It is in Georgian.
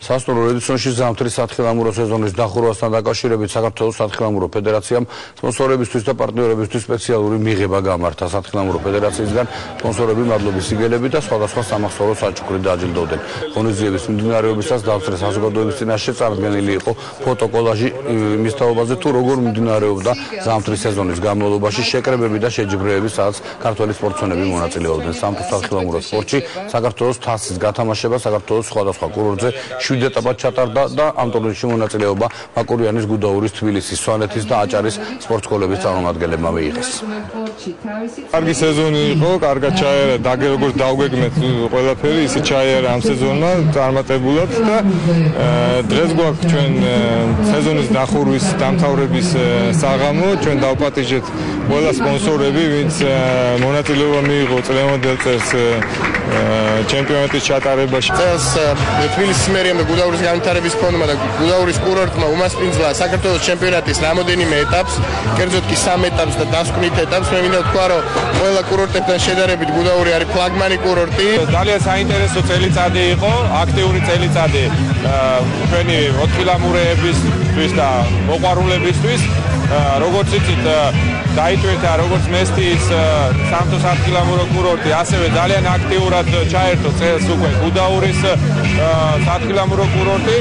სასტუმრო ედისონში ზამთრის სათხილამურო სეზონის დახურვასთან დაკავშირებით საქართველოს სათხილამურო ფედერაციამ სპონსორებისთვის და პარტნიორებისთვის სპეციალური მიღება გამართა. სათხილამურო ფედერაციისგან სპონსორები მადლობის სიგელებით და სხვადასხვა სამახსოვრო საჩუქრით დააჯილდოვდნენ. ღონისძიების მიმდინარეობისას დავწერეს საზოგადოების წინაშე წარდგენილი იყო ფოტოკოლაჟი იმის თაობაზე, თუ როგორ მიმდინარეობდა ზამთრის სეზონის განმავლობაში შეკრებები და შეჯიბრებები, სადაც ქართველი სპორტსმენები მონაწილეობდნენ. სათხილამურო სპორტში საქართველოს თასის გათამაშება საქართველოს სხვადასხვა კურორტზე 7 ეტაპად ჩატარდა და ამ ტურნირში მონაწილეობა მაკურიანის, გუდაურის, თბილისის, სვანეთის და აჭარის სპორტსკოლების წარმომადგენლებმა მიიღეს. კარგი სეზონი იყო, კარგად ჩაერა, როგორც დაგვეგმეთ ყველაფერი, ისე ჩაერა ამ სეზონმა წარმატებულად და დღეს გვაქვს ჩვენ სეზონის დახურვის დამთავრების საღამო. ჩვენ დავპატიჟეთ ყველა სპონსორები, ვინც მონაწილეობა მიიღო წლევანდელ წელს ჩემპიონატის ჩატარებაში. წელს თბილისის მერიამ და გუდაურის განვითარების ფონდმა და გუდაურის კურორტმა უმასპინძლა საქართველოს ჩემპიონატის რამოდენიმე ეტაპს, კერძოდ კი 3 ეტაპს და დასკვნით ეტაპს. მე მინდა ვთქვა, რომ ყველა კურორტებთან შედარებით გუდაური არის ფლაგმანი კურორტი. ძალიან საინტერესო წელიწადი იყო, აქტიური წელიწადი ჩვენი ოთხილამურეებისთვის და მოყვარულებისთვის. როგორც იცით, დაიტვირთა როგორც მესტიის სამთო სათხილამურო კურორტი, ასევე ძალიან აქტიურად ჩაერთო წელს უკვე გუდაურის სათხილამურო კურორტი.